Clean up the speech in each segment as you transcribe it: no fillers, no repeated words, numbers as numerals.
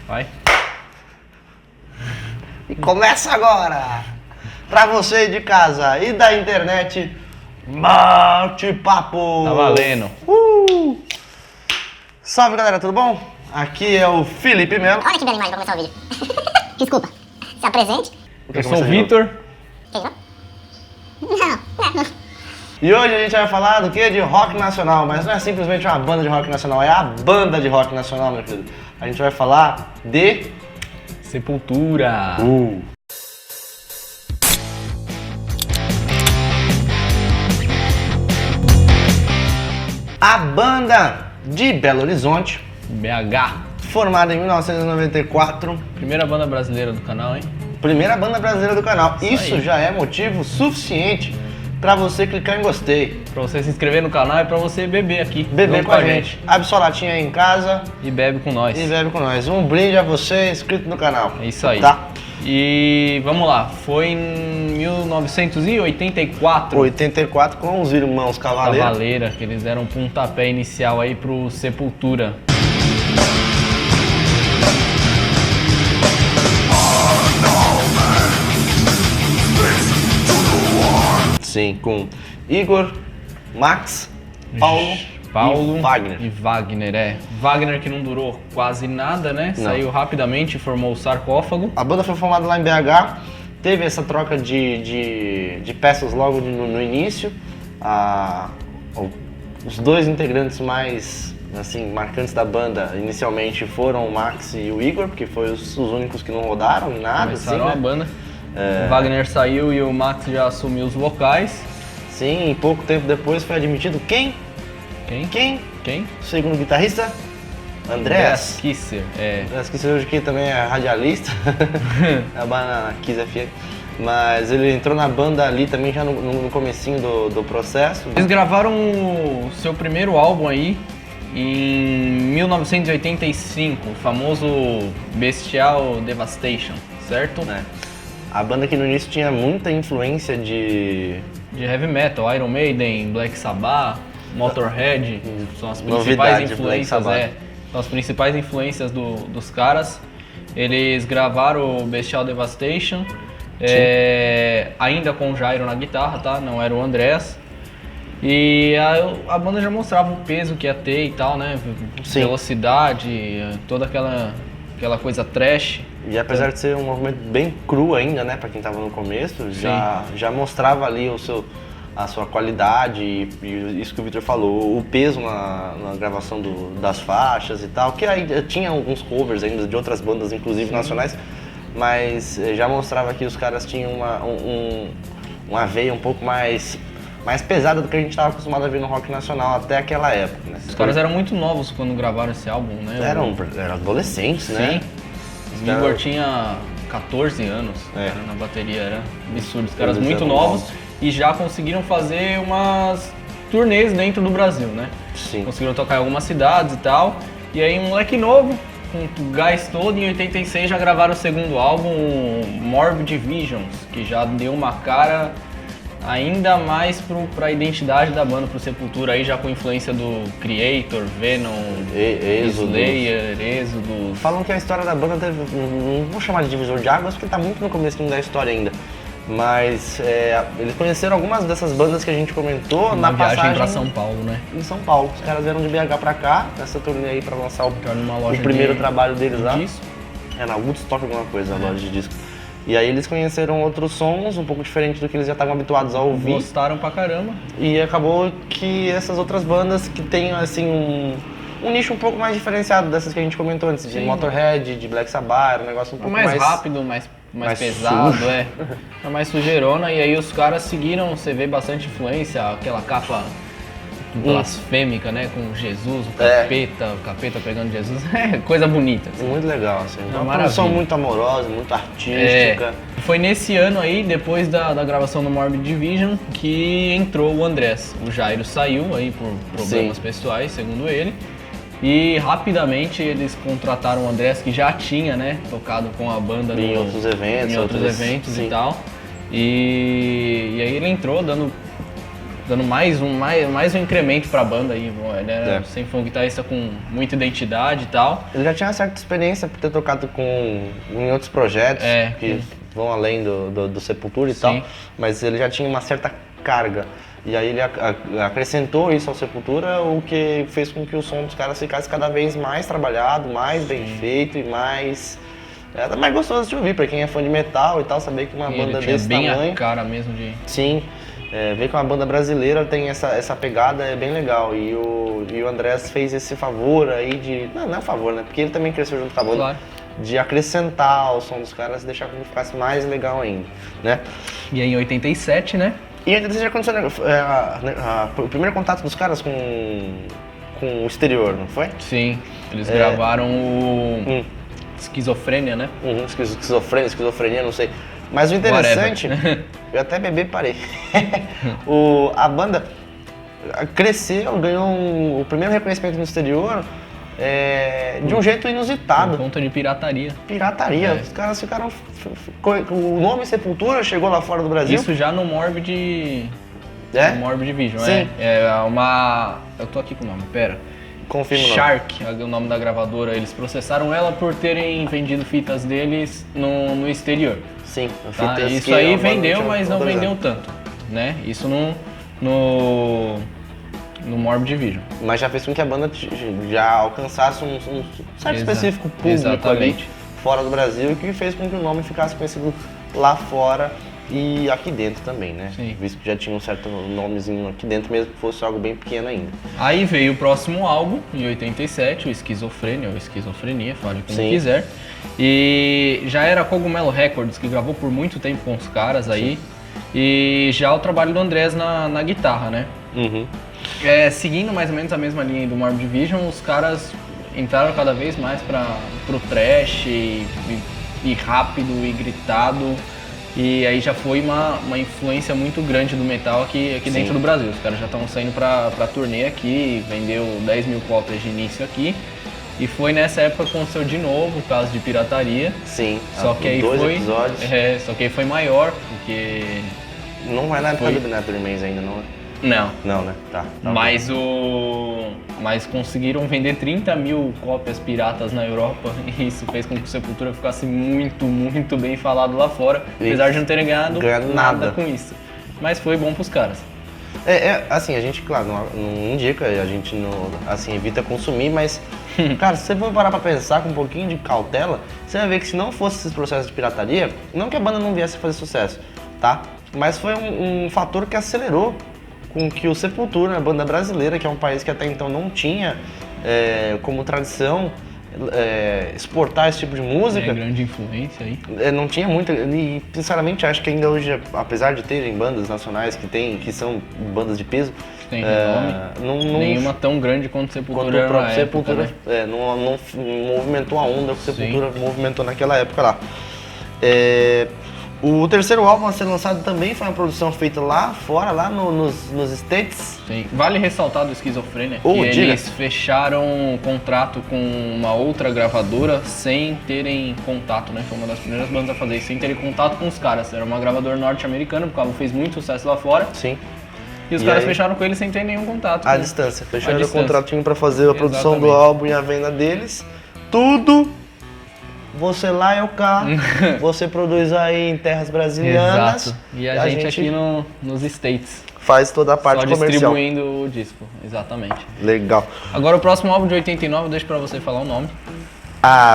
Vai. E começa agora, pra você de casa e da internet, bate-papo! Tá valendo. Salve galera, tudo bom? Aqui é o Felipe Melo. Olha que bela imagem pra começar o vídeo. Desculpa. Se apresente. Eu sou o Vitor. Quem não? Não. E hoje a gente vai falar do que? De rock nacional, mas não é simplesmente uma banda de rock nacional, é a banda de rock nacional, meu querido. A gente vai falar de... Sepultura. A banda de Belo Horizonte, BH. formada em 1994, Primeira banda brasileira do canal, hein? primeira banda brasileira do canal. Isso aí. já é motivo suficiente pra você clicar em gostei, Pra você se inscrever no canal e pra você beber aqui. beber junto com a gente. Abre sua latinha aí em casa E bebe com nós. e bebe com nós. Um brinde a você inscrito no canal. É isso aí. Tá? E vamos lá, foi em 1984. 84 com os irmãos Cavaleiro. Cavaleira, que eles deram um pontapé inicial aí pro Sepultura. Sim, com Igor, Max, Paulo e Wagner. E Wagner, é. Wagner que não durou quase nada, né? Não. Saiu rapidamente e formou o Sarcófago. A banda foi formada lá em BH, teve essa troca de peças logo no início. Os dois integrantes mais assim, marcantes da banda inicialmente foram o Max e o Igor, porque foram os únicos que não rodaram em nada. Começaram assim, a né? banda. O Wagner saiu e o Max já assumiu os vocais. Sim, e pouco tempo depois foi admitido quem? Quem? O segundo guitarrista? Andreas. Kisser, é. Andreas que hoje aqui também é radialista, trabalha na Kiss FM. Mas ele entrou na banda ali também já no comecinho do processo. Eles gravaram o seu primeiro álbum aí em 1985, o famoso Bestial Devastation, certo? Né? A banda que no início tinha muita influência de De heavy metal, Iron Maiden, Black Sabbath, Motorhead, são as principais Novidade, Black influências, Sabbath. são as principais influências dos caras. Eles gravaram o Bestial Devastation, ainda com o Jairo na guitarra, tá? Não era o Andreas. E a banda já mostrava o peso que ia ter e tal, né? Sim. Velocidade, toda aquela coisa trash. E apesar de ser um movimento bem cru ainda, né, pra quem tava no começo, já mostrava ali a sua qualidade e isso que o Victor falou, o peso na gravação das faixas e tal, que aí tinha alguns covers ainda de outras bandas, inclusive nacionais, mas já mostrava que os caras tinham uma veia um pouco mais pesada do que a gente estava acostumado a ver no rock nacional até aquela época, né? Os caras eram muito novos quando gravaram esse álbum, né? Eram adolescentes, né? O Igor tinha 14 anos, É. cara, na bateria, era absurdo. Os caras Eles muito eram novos novos. e já conseguiram fazer umas turnês dentro do Brasil, né? Sim. Conseguiram tocar em algumas cidades e tal. E aí um moleque novo, com o gás todo, em 86 já gravaram o segundo álbum, Morbid Visions, que já deu uma cara ainda mais pra identidade da banda, pro Sepultura, aí já com influência do Creator, Venom, Êxodo. Slayer, Êxodo. Falam que a história da banda teve, não vou chamar de divisor de águas porque tá muito no comecinho da história ainda, mas eles conheceram algumas dessas bandas que a gente comentou Na na viagem passagem pra São Paulo, né? em São Paulo. Os caras vieram de BH pra cá, nessa turnê aí pra lançar o Numa loja primeiro de trabalho deles lá. disco. É na Woodstock alguma coisa, na loja de disco. E aí eles conheceram outros sons, um pouco diferente do que eles já estavam habituados a ouvir. Gostaram pra caramba. E acabou que essas outras bandas que têm assim um nicho um pouco mais diferenciado dessas que a gente comentou antes, de Sim. Motorhead, de Black Sabbath, era um negócio um pouco mais mais rápido, mais mais pesado, sujo. é mais sujeirona. E aí os caras seguiram, você vê bastante influência, aquela capa blasfêmica, né? Com Jesus, o capeta pegando Jesus. É coisa bonita. Assim. Muito legal, assim. Uma maravilha. produção muito amorosa, muito artística. Foi nesse ano aí, depois da gravação do Morbid Division, que entrou o Andrés. O Jairo saiu aí por problemas pessoais, segundo ele. E rapidamente eles contrataram o Andrés, que já tinha, né, tocado com a banda Em outros eventos. em outros eventos sim. e tal. E aí ele entrou dando dando mais um incremento pra banda aí. Ele sempre foi um guitarrista com muita identidade e tal. Ele já tinha uma certa experiência por ter tocado em outros projetos que vão além do Sepultura e tal, mas ele já tinha uma certa carga. E aí ele acrescentou isso ao Sepultura, o que fez com que o som dos caras ficasse cada vez mais trabalhado, mais bem feito e mais... Era mais gostoso de ouvir, pra quem é fã de metal e tal, saber que uma banda desse bem tamanho... a cara mesmo de... Sim, ver que uma banda brasileira tem essa pegada é bem legal. E o Andrés fez esse favor aí de... Não é um favor, né? Porque ele também cresceu junto com a banda. Claro. De acrescentar o som dos caras e deixar com que ficasse mais legal ainda, né? E aí em 87, né? E aí já aconteceu o primeiro contato dos caras com o exterior, não foi? Sim, eles gravaram o... Esquizofrênia, né? Esquizofrenia, não sei. Mas o interessante, eu até bebi e parei. A banda cresceu, ganhou o primeiro reconhecimento no exterior de um jeito inusitado. Por conta de pirataria. Os caras ficaram... O nome Sepultura chegou lá fora do Brasil. Isso já no Morbid... No Morbid Vision, Sim. Eu tô aqui com o nome, pera. Confirma o nome. Shark, o nome da gravadora. Eles processaram ela por terem vendido fitas deles no exterior. Sim, tá? Isso aí vendeu, mas não vendeu tanto, né? Isso no Morbid Vision. Mas já fez com que a banda já alcançasse um certo específico público ali fora do Brasil, que fez com que o nome ficasse conhecido lá fora e aqui dentro também, né? Sim. Visto que já tinha um certo nomezinho aqui dentro, mesmo que fosse algo bem pequeno ainda. Aí veio o próximo álbum, em 87, o Esquizofrênia, ou Esquizofrenia, fale como quiser. E já era Cogumelo Records, que gravou por muito tempo com os caras aí. E já o trabalho do Andrés na guitarra, né? Uhum. Seguindo mais ou menos a mesma linha do Morbid Vision, os caras entraram cada vez mais pro thrash e rápido e gritado. E aí já foi uma influência muito grande do metal aqui dentro do Brasil. Os caras já estavam saindo pra turnê aqui, vendeu 10 mil cópias de início aqui. E foi nessa época que aconteceu de novo o caso de pirataria. Sim, só que aí dois foi, episódios. Só que aí foi maior, porque... Não é na época do Bad Remains ainda, não é? Não, né? Tá. Mas conseguiram vender 30 mil cópias piratas na Europa e isso fez com que o Sepultura ficasse muito, muito bem falado lá fora, apesar de não terem ganhado nada com isso. Mas foi bom pros caras. Assim, a gente, claro, não indica, a gente não, assim, evita consumir, mas, cara, se você for parar pra pensar com um pouquinho de cautela, você vai ver que se não fosse esses processos de pirataria, não que a banda não viesse a fazer sucesso, tá? Mas foi um fator que acelerou com que o Sepultura, a banda brasileira, que é um país que até então não tinha como tradição exportar esse tipo de música. Grande influência aí. Não tinha muita, e sinceramente acho que ainda hoje, apesar de terem bandas nacionais que são bandas de peso, tem nome, nenhuma tão grande quanto o Sepultura. Quanto o próprio época, Sepultura, né? não movimentou a onda que o Sepultura movimentou naquela época lá. O terceiro álbum a ser lançado também foi uma produção feita lá fora, lá nos States. Sim. Vale ressaltar do Esquizofrênia que eles fecharam um contrato com uma outra gravadora sem terem contato, né? Foi uma das primeiras bandas a fazer isso, sem terem contato com os caras. Era uma gravadora norte-americana, porque o álbum fez muito sucesso lá fora. Sim. E os caras fecharam com eles sem ter nenhum contato. À distância. Fecharam o contratinho pra fazer a produção do álbum e a venda deles. Tudo... Você lá é o cá, você produz aí em terras brasilianas. Exato. E a gente aqui nos States. Faz toda a parte comercial. Só distribuindo o disco, exatamente. Legal. Agora o próximo álbum de 89, eu deixo pra você falar o nome.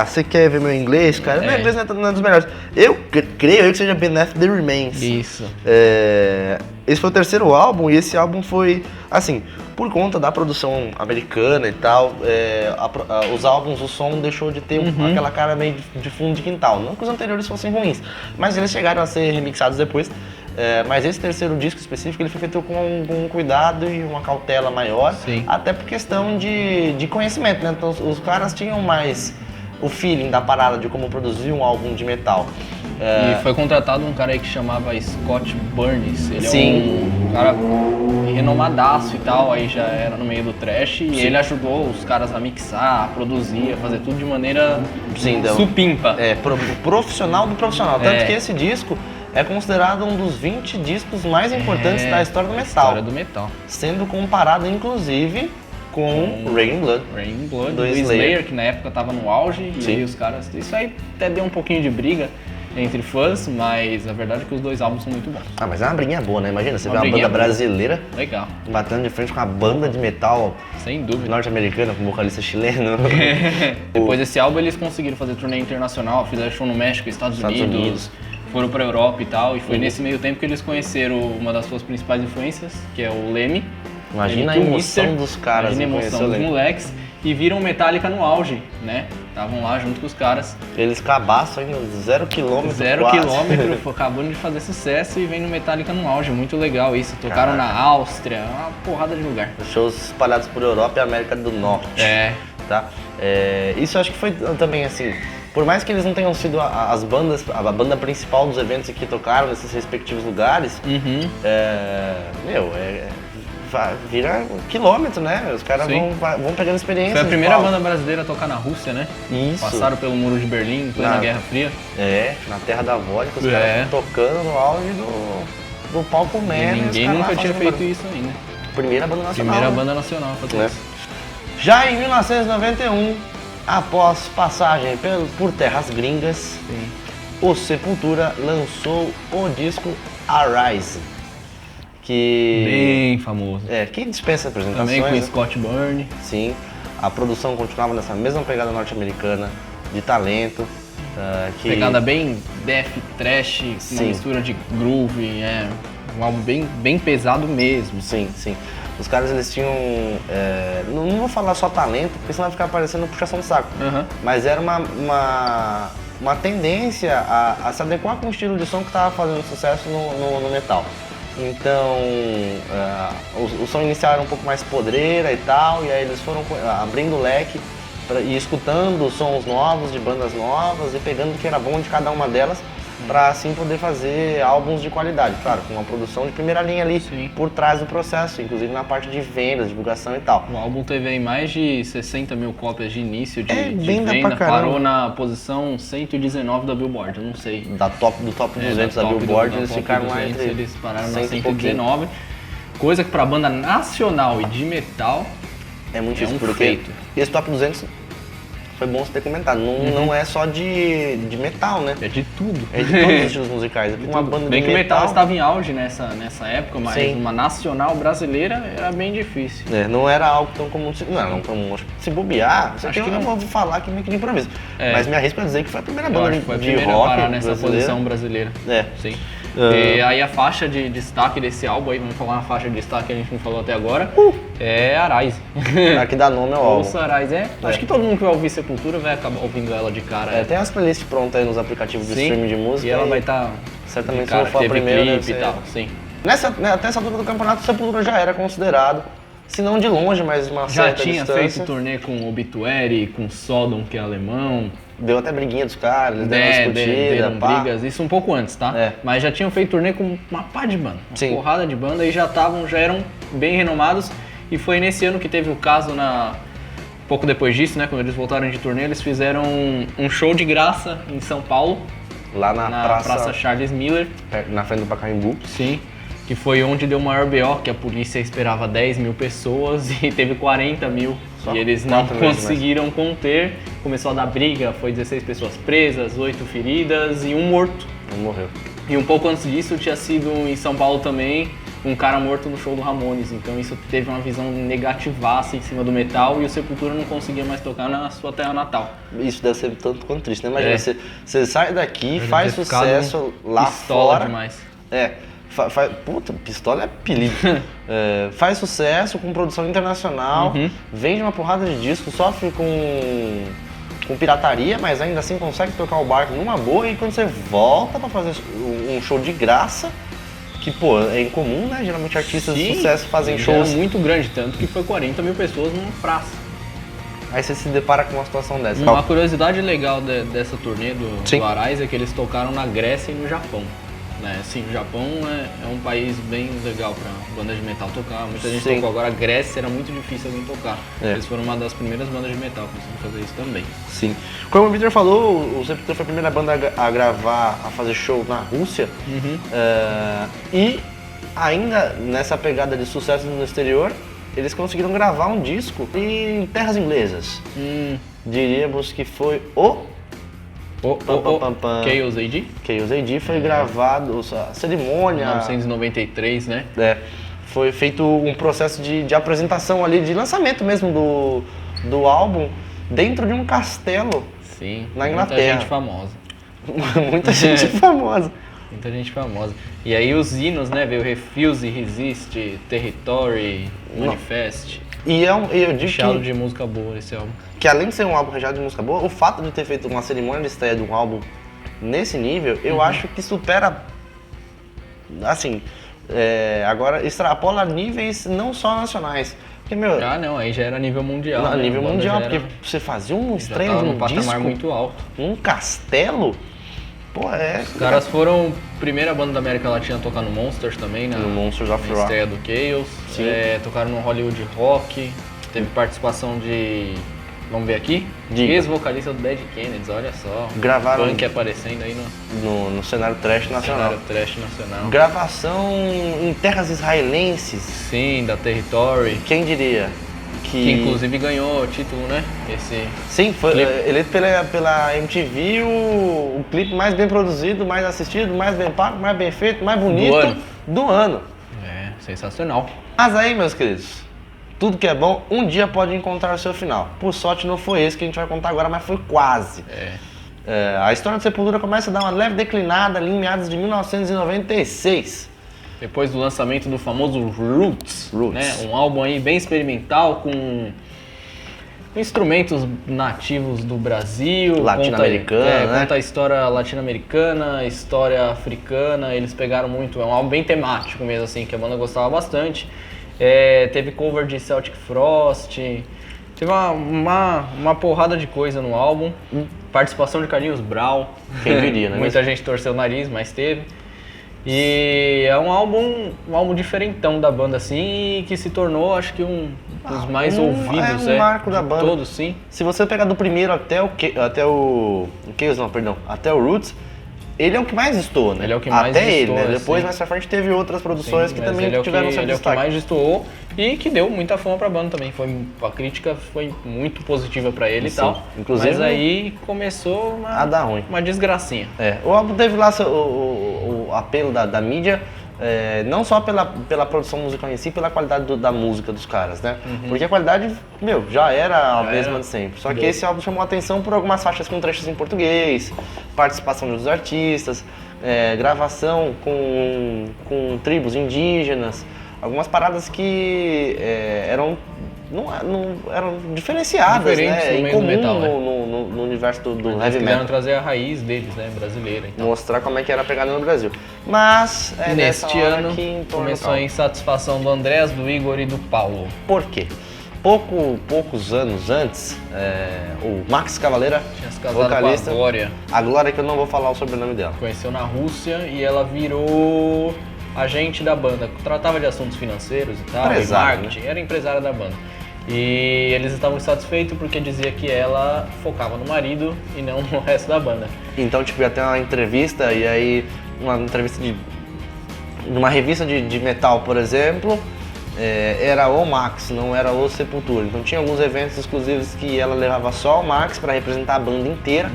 Você quer ver meu inglês, cara? Meu inglês não é dos melhores. Eu creio que seja Beneath the Remains. Isso. Esse foi o terceiro álbum e esse álbum foi, assim, por conta da produção americana e tal, os álbuns, o som deixou de ter aquela cara meio de fundo de quintal. Não que os anteriores fossem ruins, mas eles chegaram a ser remixados depois. Mas esse terceiro disco específico ele foi feito com um cuidado e uma cautela maior, até por questão de conhecimento, né? Então os caras tinham mais o feeling da parada de como produzir um álbum de metal. E foi contratado um cara aí que chamava Scott Burns. Ele é um cara renomadaço e tal, aí já era no meio do thrash. E ele ajudou os caras a mixar, a produzir, a fazer tudo de maneira supimpa. Profissional do profissional. Tanto que esse disco, é considerado um dos 20 discos mais importantes da história do metal. História do metal. Sendo comparado, inclusive, com Raining Blood. Raining Blood, do do Slayer. Slayer, que na época tava no auge, e Sim. aí os caras... Isso aí até deu um pouquinho de briga entre fãs, mas a verdade é que os dois álbuns são muito bons. Ah, mas é uma briguinha boa, né? Imagina, você Uma vê uma briguinha banda boa. brasileira Legal, batendo de frente com uma banda de metal sem dúvida. norte-americana, com um vocalista chileno. Depois desse álbum eles conseguiram fazer turnê internacional, fizeram show no México, Estados Unidos, foram pra Europa e tal, e foi nesse meio tempo que eles conheceram uma das suas principais influências, que é o Lemmy. Imagina a Lemmy emoção Kilmister, dos caras imagina a em emoção conhecer o dos Lemmy. moleques, e viram Metallica no auge, né? Estavam lá junto com os caras. Eles cabaçam ainda 0 km. 0 km, acabando de fazer sucesso e vem no Metallica no auge, muito legal isso. Tocaram na Áustria, uma porrada de lugar. Shows espalhados por Europa e América do Norte. Tá? Isso eu acho que foi também assim, por mais que eles não tenham sido a banda principal dos eventos que tocaram nesses respectivos lugares, vira quilômetro, né? Os caras vão pegando experiência. Foi a de primeira palco. banda brasileira a tocar na Rússia, né? Isso. Passaram pelo Muro de Berlim, em plena Guerra Fria. Na terra da vodka, os caras tocando no auge do palco E médio. ninguém nunca tinha feito isso ainda. Primeira banda nacional. Primeira né? banda nacional a fazer Né? isso. Já em 1991, após passagem por terras gringas, Sim. o Sepultura lançou o disco Arise, que Bem famoso. que dispensa apresentações. Também com né? Scott Burns. Sim, a produção continuava nessa mesma pegada norte-americana de talento. Pegada bem death, trash, uma Sim. mistura de groove, um álbum bem pesado mesmo. Sim, sim. Os caras, eles tinham, não vou falar só talento, porque senão vai ficar parecendo puxação de saco, Aham. mas era uma tendência a se adequar com o estilo de som que estava fazendo sucesso no metal. Então, o som inicial era um pouco mais podreira e tal, e aí eles foram abrindo o leque e escutando sons novos, de bandas novas, e pegando o que era bom de cada uma delas, para assim poder fazer álbuns de qualidade, claro, com uma produção de primeira linha ali, Sim. por trás do processo, inclusive na parte de vendas, divulgação e tal. O álbum teve aí mais de 60 mil cópias de início de bem da venda, pra caramba. parou na posição 119 da Billboard, eu não sei. Do top 200 da top Billboard, da eles top ficaram lá 200, entre eles pararam na 100 e pouquinho. 119, coisa que pra banda nacional e de metal É muito É difícil, um porque feito. esse top 200 foi bom você ter comentado, não é só de metal, né? é de tudo. É de todos os estilos musicais. Uma banda Bem de que o metal estava em auge nessa época, mas Sim. uma nacional brasileira era bem difícil. Não era algo tão comum, não era comum, acho que se bobear, isso aqui Acho que eu não. vou falar aqui meio que de improviso. Mas me arrisco a dizer que foi a primeira Eu banda acho que foi a de primeira a rock parar nessa brasileira. posição brasileira. É. Sim. E aí a faixa de destaque desse álbum, aí vamos falar uma faixa de destaque que a gente não falou até agora, é Arise. A que dá nome ao álbum. Ouça Arise, acho que todo mundo que vai ouvir Sepultura vai acabar ouvindo ela de cara. Tem as playlists prontas aí nos aplicativos de Sim, streaming de música. e ela vai estar certamente, cara, se não for a teve primeira, clipe deve e ser- tal, sim. Até essa altura do campeonato, o Sepultura já era considerado, se não de longe, mas uma Já certa tinha distância. feito turnê com Obituary, com Sodom, que é alemão. Deu até briguinha dos caras, eles deram uma discutida, deram pá. brigas, isso um pouco antes, tá? É. Mas já tinham feito turnê com uma pá de banda, uma Sim. porrada de banda e já eram bem renomados. E foi nesse ano que teve o caso pouco depois disso, né? Quando eles voltaram de turnê, eles fizeram um show de graça em São Paulo, Lá na, na Praça Charles Miller. na frente do Pacaembu. Sim. Que foi onde deu o maior BO, que a polícia esperava 10 mil pessoas e teve 40 mil. Só e eles não 4 vezes conseguiram conter. Começou a dar briga, foi 16 pessoas presas, 8 feridas e um morto. Não morreu. E um pouco antes disso tinha sido em São Paulo também um cara morto no show do Ramones. Então isso teve uma visão negativaça em cima do metal e o Sepultura não conseguia mais tocar na sua terra natal. Isso deve ser tanto quanto triste, né? Imagina, É. você sai daqui, faz ter ficado sucesso lá pistola fora. demais. Puta, pistola é apelido. Faz sucesso com produção internacional, vende uma porrada de discos, sofre com pirataria, mas ainda assim consegue tocar o barco numa boa, e quando você volta pra fazer um show de graça, que pô, é incomum, né? Geralmente artistas de sucesso fazem shows. Era muito grande, tanto que foi 40 mil pessoas numa praça. Aí você se depara com uma situação dessa. Uma curiosidade legal dessa turnê Sim. do Arise é que eles tocaram na Grécia e no Japão. né? Sim, o Japão é um país bem legal pra banda de metal tocar. Muita gente Sim. tocou. Agora a Grécia era muito difícil alguém tocar. É. Eles foram uma das primeiras bandas de metal que conseguiram fazer isso também. Sim. Como o Victor falou, o Sepultura foi a primeira banda a gravar, a fazer show na Rússia. E ainda nessa pegada de sucesso no exterior, eles conseguiram gravar um disco em terras inglesas. Diríamos que foi o Chaos AD? Chaos AD foi gravado, a cerimônia... 1993, né? Foi feito um processo de apresentação ali, de lançamento mesmo do álbum, dentro de um castelo. Sim, na muita Inglaterra. gente famosa. Muita gente famosa. Muita gente famosa. E aí os hinos, né? Veio Refuse, Resist, Territory, Manifest. E eu digo Recheado de música boa esse álbum. que além de ser um álbum recheado de música boa, o fato de ter feito uma cerimônia de estreia de um álbum nesse nível, eu acho que supera, assim, agora extrapola níveis não só nacionais. Porque, meu, Ah, não, aí já era nível mundial. a né? nível A banda mundial, já porque era- você fazia uma já estreia tava de num um patamar disco muito alto. num castelo, pô, Os caras foram a primeira banda da América Latina a tocar no Monsters também, no Monsters of na Rock. estreia do Chaos. Sim. Tocaram no Hollywood Rock. Teve participação de... Vamos ver aqui? Diga. Ex-vocalista do Dead Kennedys, olha só. Gravaram Punk aparecendo aí no no cenário trash nacional. cenário trash nacional. Gravação em terras israelenses, Sim, da Territory. quem diria? Que inclusive ganhou o título, né? Esse... Sim, foi clipe. eleito pela MTV o clipe mais bem produzido, mais assistido, mais bem pago, mais bem feito, mais bonito do ano. É, sensacional. Mas aí, meus queridos, tudo que é bom, um dia pode encontrar o seu final. Por sorte não foi esse que a gente vai contar agora, mas foi quase. A história do Sepultura começa a dar uma leve declinada ali em meados de 1996. Depois do lançamento do famoso Roots, Roots. né? Um álbum aí bem experimental com instrumentos nativos do Brasil, Latino-americano, né? Conta a história latino-americana, história africana, eles pegaram muito, é um álbum bem temático mesmo assim, que a banda gostava bastante. Teve cover de Celtic Frost, teve uma porrada de coisa no álbum, participação de Carlinhos Brau, Quem diria, né? muita gente torceu o nariz, mas teve. E é um álbum diferentão da banda, assim, e que se tornou, acho que um dos mais ouvidos, marco da de banda. todos, sim. Se você pegar do primeiro até o Roots, ele é o que mais estoura, né? Ele é o que mais até ele, destoa, né? Depois, sim. mais pra frente, teve outras produções que Mas também ele é o tiveram seu ele é o que destaque. mais destoou e que deu muita fama pra banda também. Ah, A crítica foi muito positiva pra ele Sim. e tal. Inclusive, mas aí começou a dar ruim. uma desgracinha. O álbum teve lá o apelo da mídia, não só pela produção musical em si, pela qualidade da música dos caras, né? Porque a qualidade, já era a mesma de sempre. Só que esse álbum chamou a atenção por algumas faixas com trechos em português, participação de outros artistas, gravação com tribos indígenas, algumas paradas que eram diferenciadas, Diferentes né? no meio do Incomum metal, né? no universo do Eles heavy quiseram metal. trazer a raiz deles, né, brasileira e tal. Mostrar como é que era a pegada no Brasil. Mas nessa Neste hora ano que entorna o começou a caldo. insatisfação do Andrés, do Igor e do Paulo. Por quê? Poucos anos antes, o Max Cavaleira, Tinha se casado vocalista, com a Glória. a Glória, que eu não vou falar o sobrenome dela. Conheceu na Rússia e ela virou agente da banda. Tratava de assuntos financeiros e tal, e Empresária, marketing. Era empresária da banda. E eles estavam insatisfeitos porque dizia que ela focava no marido e não no resto da banda. Então, ia ter uma entrevista, e aí, uma entrevista numa revista de metal, por exemplo, era o Max, não era o Sepultura. Então tinha alguns eventos exclusivos que ela levava só o Max para representar a banda inteira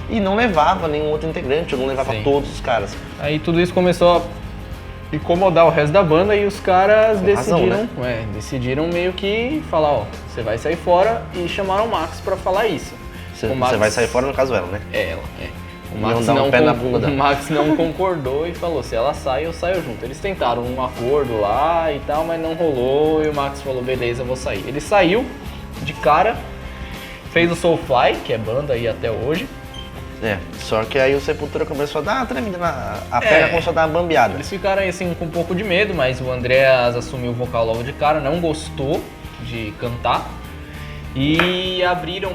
e não levava nenhum outro integrante, ou não levava Sim. todos os caras. Aí tudo isso começou a incomodar o resto da banda e os caras Com razão, decidiram meio que falar, ó, você vai sair fora, e chamaram o Max pra falar isso. Você O Max- vai sair fora, no caso ela, né? Ela. O Iam Max, dar um pé na bunda o dela. Max não concordou e falou, se ela sai, eu saio junto. Eles tentaram um acordo lá e tal, mas não rolou, e o Max falou, beleza, eu vou sair. Ele saiu de cara, fez o Soulfly, que é banda aí até hoje. Só que aí o Sepultura começou a dar uma tremida, a perna começou a dar uma bambeada. Eles ficaram assim com um pouco de medo, mas o Andreas assumiu o vocal logo de cara, não gostou de cantar. E abriram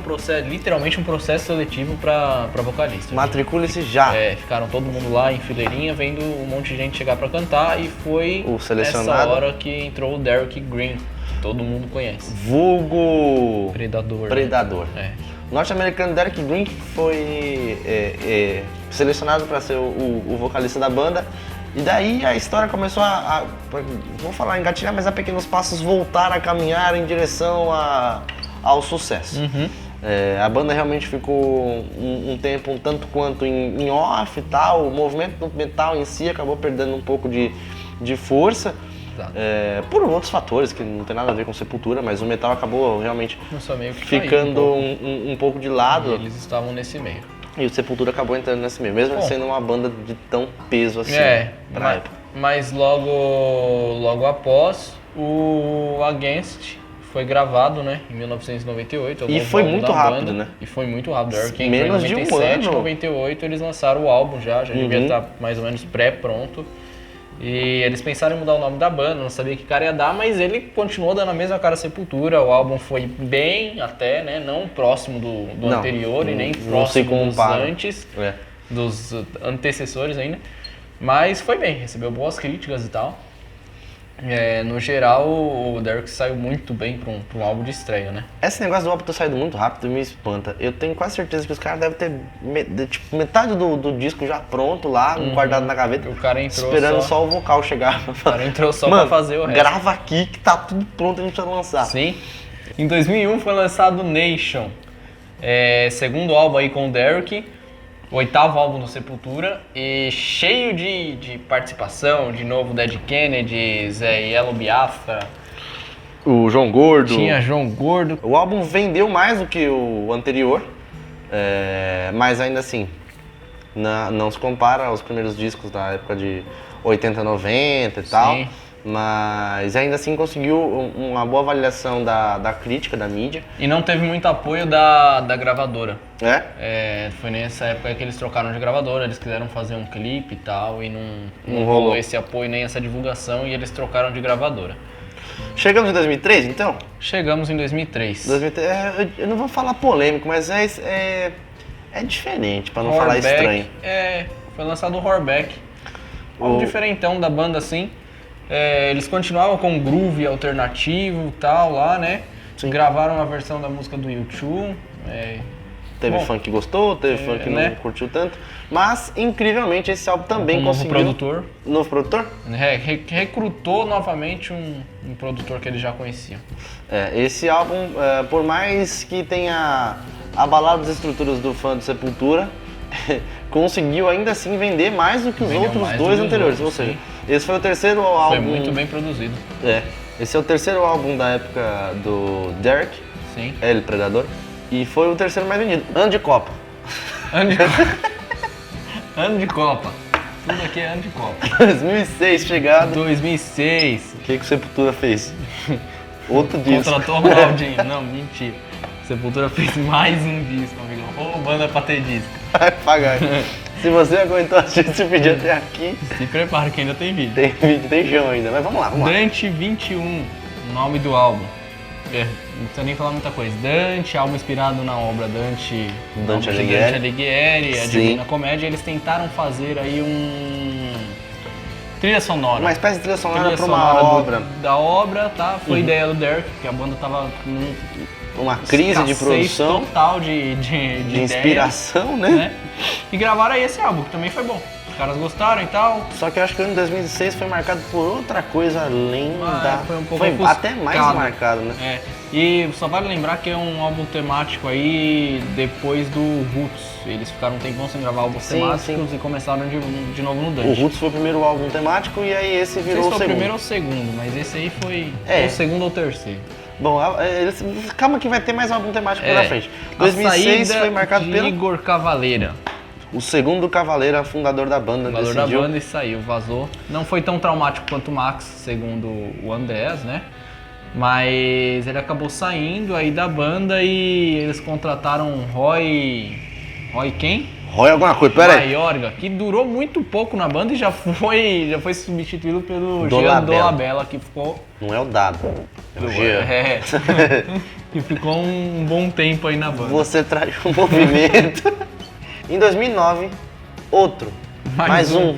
literalmente um processo seletivo para vocalista. Matricule-se já. Ficaram todo mundo lá em fileirinha, vendo um monte de gente chegar para cantar, e foi O selecionado. nessa hora que entrou o Derek Green, que todo mundo conhece. Vulgo Predador. Né? O norte-americano Derek Green foi selecionado para ser o vocalista da banda. E daí a história começou vou falar engatilhar, mas a pequenos passos voltar a caminhar em direção ao sucesso. A banda realmente ficou um tempo um tanto quanto em off e tal. O movimento do metal em si acabou perdendo um pouco de força. Por outros fatores que não tem nada a ver com Sepultura, mas o metal acabou realmente Meio que ficando um pouco de lado. E eles estavam nesse meio. E o Sepultura acabou entrando nesse meio, mesmo sendo uma banda de tão peso assim pra época. Mas logo após, o Against foi gravado, né, em 1998. E foi muito rápido, né? E foi muito rápido. Em Menos de 97, um ano. 98 eles lançaram o álbum já devia estar mais ou menos pré-pronto. E eles pensaram em mudar o nome da banda, não sabia que cara ia dar, mas ele continuou dando a mesma cara Sepultura. O álbum foi bem até, né, não próximo do anterior e nem próximo dos antes, dos antecessores ainda. Mas foi bem, recebeu boas críticas e tal. No geral, o Derek saiu muito bem para um álbum de estreia, né? Esse negócio do álbum ter saído muito rápido me espanta. Eu tenho quase certeza que os caras devem ter metade do disco já pronto lá, guardado na gaveta, o cara entrou esperando só o vocal chegar. O cara entrou só para fazer o resto. Grava aqui que tá tudo pronto, a gente precisa lançar. Sim. Em 2001 foi lançado Nation, segundo álbum aí com o Derek. 8º álbum do Sepultura, e cheio de participação, de novo Dead Kennedys, Yellow Biafra. O João Gordo. Tinha João Gordo. O álbum vendeu mais do que o anterior, mas ainda assim, não se compara aos primeiros discos da época de 80, 90 e tal. Sim. Mas ainda assim conseguiu uma boa avaliação da crítica, da mídia. E não teve muito apoio da gravadora. É? Foi nessa época que eles trocaram de gravadora, eles quiseram fazer um clipe e tal, e não rolou rolou esse apoio nem essa divulgação, e eles trocaram de gravadora. Chegamos em 2003, então? Chegamos em 2003. Eu não vou falar polêmico, mas é diferente, pra não falar estranho. Foi lançado o Horrorback. Um diferentão da banda, assim. Eles continuavam com groove alternativo e tal lá, né? Sim. Gravaram uma versão da música do U2. Teve fã que gostou, teve fã que não curtiu tanto. Mas, incrivelmente, esse álbum também conseguiu... Novo produtor? Recrutou novamente um produtor que eles já conheciam. Esse álbum, por mais que tenha abalado as estruturas do fã do Sepultura, conseguiu ainda assim vender mais do que os outros dois anteriores. Ou seja, esse foi o terceiro álbum... Foi muito bem produzido. Esse é o terceiro álbum da época do Derek. Sim. Ele, Predador. E foi o terceiro mais vendido. Ano de Copa. Ano de Copa. Tudo aqui é ano de Copa. 2006 chegado. 2006. O que o Sepultura fez? Outro disco. Contratou o Ronaldinho. Não, mentira. Sepultura fez mais um disco, amigo. Ô, banda pra ter disco. Vai pagar. Se você aguentou assistir esse vídeo até aqui... Se prepara que ainda tem vídeo. Tem vídeo, tem chão ainda. Mas vamos lá. Dante 21, nome do álbum. Não precisa nem falar muita coisa. Dante, álbum inspirado na obra Dante Alighieri, a Divina Comédia. Eles tentaram fazer aí trilha sonora. Uma espécie de trilha sonora para uma obra. Da obra, tá? Foi ideia do Derek, porque a banda tava uma crise de produção. Total de inspiração, né? E gravaram aí esse álbum, que também foi bom. Os caras gostaram e tal. Só que eu acho que o ano de 2006 foi marcado por outra coisa além Foi um pouco até mais marcado, né? E só vale lembrar que é um álbum temático aí depois do Roots. Eles ficaram um tempão sem gravar álbuns temáticos e começaram de novo no Dante. O Roots foi o primeiro álbum temático e aí esse virou o segundo. Não sei se foi o primeiro ou o segundo, mas esse aí foi o segundo ou o terceiro. Bom, calma que vai ter mais álbum temático pela frente. 2006 foi marcado pelo Igor Cavaleira. O segundo Cavaleira, fundador da banda, fundador da banda, e saiu, vazou. Não foi tão traumático quanto o Max, segundo o Andreas, né? Mas ele acabou saindo aí da banda e eles contrataram Roy quem? Roy alguma coisa, pera aí. Mayorga, que durou muito pouco na banda e já foi substituído pelo Jean Dolabella. Dolabella, que ficou... Não é o Dado, é o Jean. É, que ficou um bom tempo aí na banda. Você traz um movimento. Em 2009, outro. Mais um.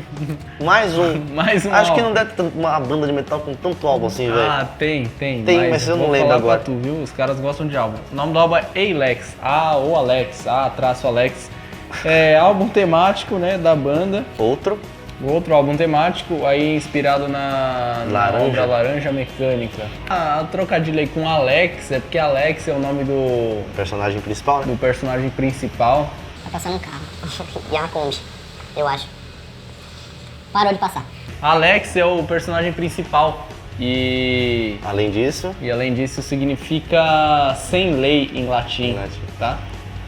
Mais um Acho que álbum. não deve ter uma banda de metal com tanto álbum assim, velho. Ah, tem. Tem, mas eu não vou lembro falar agora. Pra tu, viu? Os caras gostam de álbum. O nome do álbum é Alex, A-Alex. É álbum temático, né, da banda. Outro. Outro álbum temático, aí inspirado na Laranja. obra Laranja Mecânica. A trocadilho aí com Alex é porque Alex é o nome do Personagem principal, né? personagem principal. Tá passando um carro. E é uma Kombi, eu acho. Parou de passar. Alex é o personagem principal e Além disso, significa sem lei em latim, Em latim. tá?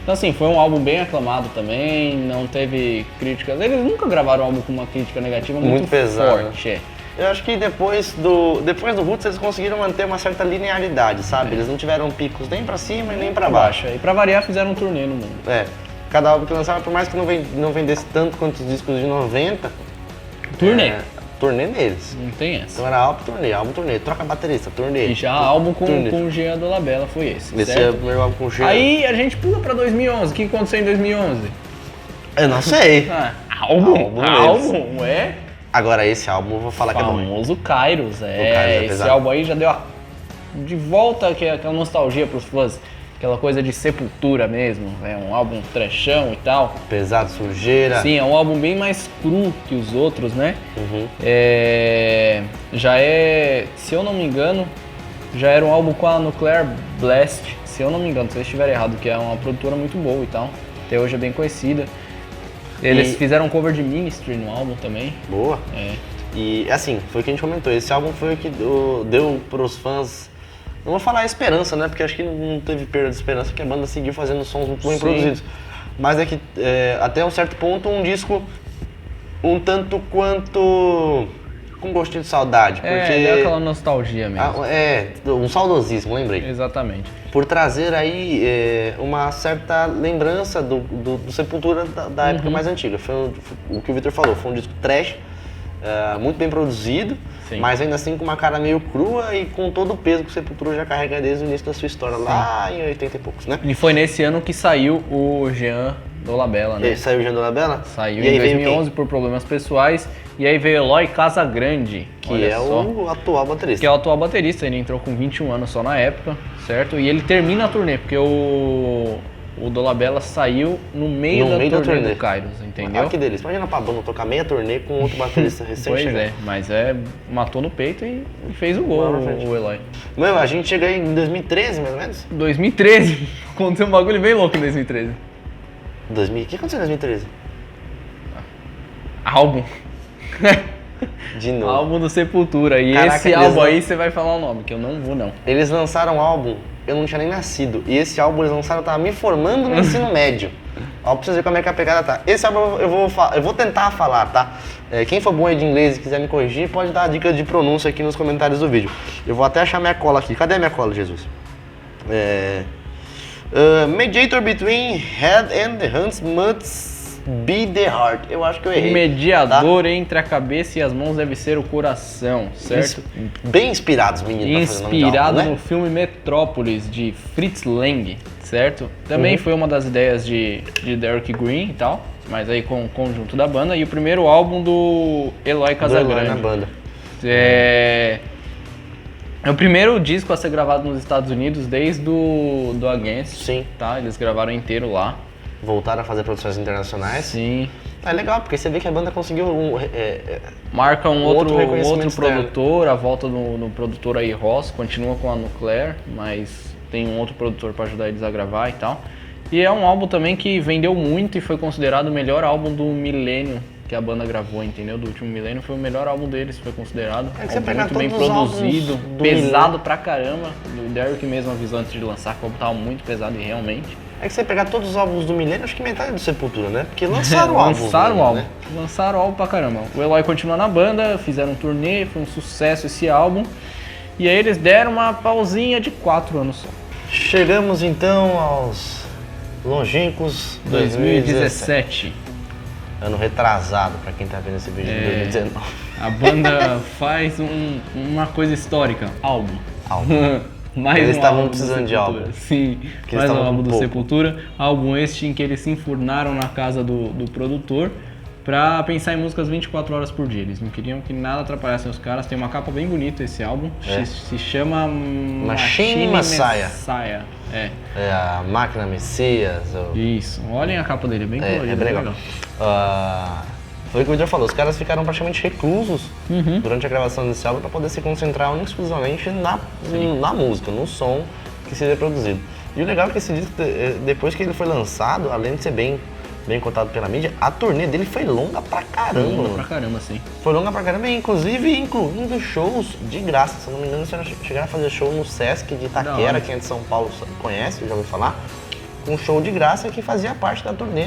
Então assim, foi um álbum bem aclamado também, não teve críticas. Eles nunca gravaram um álbum com uma crítica negativa muito pesado. forte. É. eu acho que depois do Roots eles conseguiram manter uma certa linearidade, sabe? Eles não tiveram picos nem pra cima e nem pra baixo. E pra variar fizeram um turnê no mundo. É, cada álbum que lançava, por mais que não vendesse tanto quanto os discos de 90, Turnê. Turnê neles. Não tem essa. Então era álbum, turnê, troca baterista, turnê. E já álbum com Turnê. o Jean Dolabella foi esse, Esse é o certo? primeiro álbum com o Jean. Aí a gente pula pra 2011. O que aconteceu em 2011? Eu não sei. Álbum, é? Agora esse álbum eu vou falar que é bom. Famoso Kairos, Kairos é esse pesado. álbum aí já deu de volta aquela nostalgia pros fãs, aquela coisa de Sepultura mesmo, é um álbum trechão e tal. Pesado, sujeira. Sim, é um álbum bem mais cru que os outros, né? Uhum. Já é, se eu não me engano, já era um álbum com a Nuclear Blast, se eu não me engano, se eu estiver errado, que é uma produtora muito boa e tal, até hoje é bem conhecida. Eles fizeram um cover de Ministry no álbum também. Boa. É. E assim, foi o que a gente comentou, esse álbum foi o que deu pros fãs, não vou falar esperança, né, porque acho que não teve perda de esperança, porque a banda seguiu fazendo sons muito bem Sim. produzidos. Mas é que até um certo ponto um disco um tanto quanto com gostinho de saudade, porque... deu aquela nostalgia mesmo. Um saudosismo, lembrei. Exatamente. Por trazer aí uma certa lembrança do Sepultura da época mais antiga. Foi o que o Victor falou, foi um disco trash, muito bem produzido, Sim. mas ainda assim com uma cara meio crua e com todo o peso que o Sepultura já carrega desde o início da sua história, lá em 80 e poucos, né? E foi nesse ano que saiu o Jean Dolabella, né? Saiu o Jean Dolabella? Saiu E aí em veio 2011 por problemas pessoais. E aí veio Eloy Casagrande, que olha é só, o atual baterista. que é o atual baterista. Ele entrou com 21 anos só na época, certo? E ele termina a turnê, porque o Dolabella saiu no meio da turnê do Kairos, entendeu? Ah, que delícia. Imagina pra banda tocar meia turnê com outro baterista recente. Pois é, mas matou no peito e fez o gol, o Eloy. Mano, a gente chega aí em 2013, mais ou menos? 2013, aconteceu um bagulho bem louco em 2013. O que aconteceu em 2013? Álbum. De novo. Álbum do Sepultura. E Caraca, esse eles álbum não- aí você vai falar o nome, que eu não vou não. Eles lançaram um álbum, eu não tinha nem nascido. E esse álbum eles lançaram, eu tava me formando no ensino médio. Ó, pra vocês verem como é que a pegada tá. Esse álbum eu vou tentar falar, tá? Quem for bom aí de inglês e quiser me corrigir, pode dar a dica de pronúncia aqui nos comentários do vídeo. Eu vou até achar minha cola aqui. Cadê a minha cola, Jesus? Mediator between head and the hands must be the heart. Eu acho que eu errei. O mediador entre a cabeça e as mãos deve ser o coração, certo? Bem inspirados, meninos. Inspirado no filme Metrópolis, de Fritz Lang, certo? Também foi uma das ideias de Derek Green e tal, mas aí com o conjunto da banda. E o primeiro álbum do Eloy Casagrande. na banda. É o primeiro disco a ser gravado nos Estados Unidos desde do Against. Sim. Tá? Eles gravaram inteiro lá. Voltaram a fazer produções internacionais. Sim. É legal, porque você vê que a banda conseguiu Marca um outro outro reconhecimento externo. produtor, a volta do produtor aí, Ross, continua com a Nuclear, mas tem um outro produtor para ajudar eles a gravar e tal. E é um álbum também que vendeu muito e foi considerado o melhor álbum do milênio que a banda gravou, entendeu? Do último milênio foi o melhor álbum deles, foi considerado. É que você Álbum pegar muito bem todos os produzido, álbuns do pesado milênio. pra caramba. O Derek mesmo avisou antes de lançar que o álbum tava muito pesado e realmente. É que você pegar todos os álbuns do milênio, acho que metade é do Sepultura, né? Porque lançaram o álbum. Lançaram o álbum. Né? Lançaram o álbum pra caramba. O Eloy continua na banda, fizeram um turnê, foi um sucesso esse álbum. E aí eles deram uma pausinha de 4 anos só. Chegamos então aos Longínquos 2017. 2017. Ano retrasado pra quem tá vendo esse vídeo em 2019. A banda faz uma coisa histórica, álbum. Mais Eles um estavam álbum do precisando de Sepultura. álbum. Sim, Que mais eles um estavam álbum com do pouco. Sepultura. Álbum este em que eles se enfurnaram na casa do produtor pra pensar em músicas 24 horas por dia. Eles não queriam que nada atrapalhasse os caras. Tem uma capa bem bonita esse álbum. Se chama Machine Messiah. Messiah. É. É a Máquina Messias. Isso. Olhem a capa dele, é bem É colorida, bem legal. Foi o que o Victor falou, os caras ficaram praticamente reclusos durante a gravação desse álbum para poder se concentrar única e exclusivamente na música, no som que seria produzido. E o legal é que esse disco, depois que ele foi lançado, além de ser bem cotado pela mídia, a turnê dele foi longa pra caramba. Longa pra caramba, sim. Foi longa pra caramba, inclusive incluindo shows de graça. Se eu não me engano, eles chegaram a fazer show no Sesc de Itaquera, quem é de São Paulo conhece, já ouviu falar. Um show de graça que fazia parte da turnê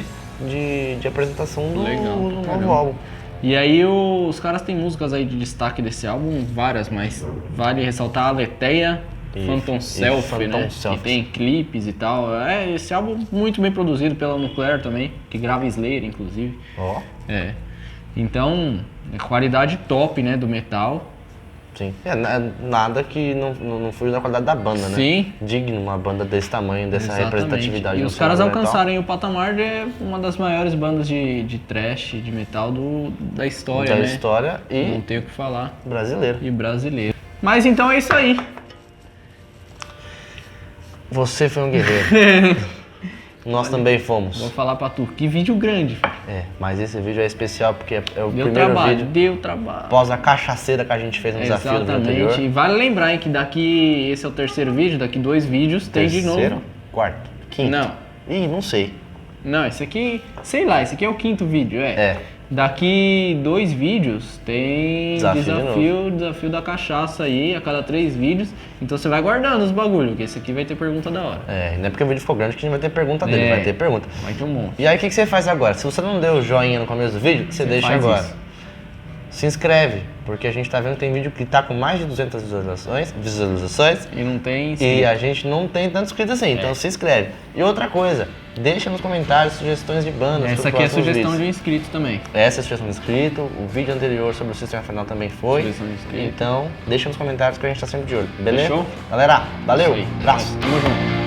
de apresentação do novo álbum. E aí os caras têm músicas aí de destaque desse álbum, várias, mas vale ressaltar a Leteia, Phantom Self, né? Que tem clipes e tal. Esse álbum muito bem produzido pela Nuclear também, que grava Slayer, inclusive. Então, qualidade top, né, do metal. Sim. Nada que não fuja da qualidade da banda, né? Sim. Digno uma banda desse tamanho, dessa representatividade. E os caras alcançarem o patamar de uma das maiores bandas de thrash, de metal da história, né? Da história e... Não tenho o que falar. Brasileiro. E brasileiro. Mas então é isso aí. Você foi um guerreiro. Nós também fomos. Vou falar pra tu, que vídeo grande, filho. Mas esse vídeo é especial porque é o Deu primeiro trabalho, vídeo deu trabalho. após a cachaceira que a gente fez no desafio do anterior. Exatamente. E vale lembrar, hein, que esse é o terceiro vídeo, daqui 2 vídeos tem de novo. Terceiro, quarto, quinto. Não. Ih, não sei. Não, esse aqui, sei lá, esse aqui é o 5º vídeo, Daqui 2 vídeos tem desafio da cachaça aí, a cada 3 vídeos. Então você vai guardando os bagulho, que esse aqui vai ter pergunta da hora. Não é porque o vídeo ficou grande que a gente vai ter pergunta dele, vai ter pergunta. Vai ter um monte. E aí o que você faz agora? Se você não deu o joinha no começo do vídeo, você deixa agora. Isso. Se inscreve, porque a gente tá vendo que tem vídeo que tá com mais de 200 visualizações e não tem inscrito. E a gente não tem tantos inscritos assim, então se inscreve. E outra coisa, deixa nos comentários sugestões de bandas. Essa aqui é a sugestão de um inscrito também. Essa é a sugestão de inscrito, o vídeo anterior sobre o Sistema Final também foi. Então, deixa nos comentários que a gente tá sempre de olho, beleza? Fechou? Galera, valeu, abraço. Tamo junto.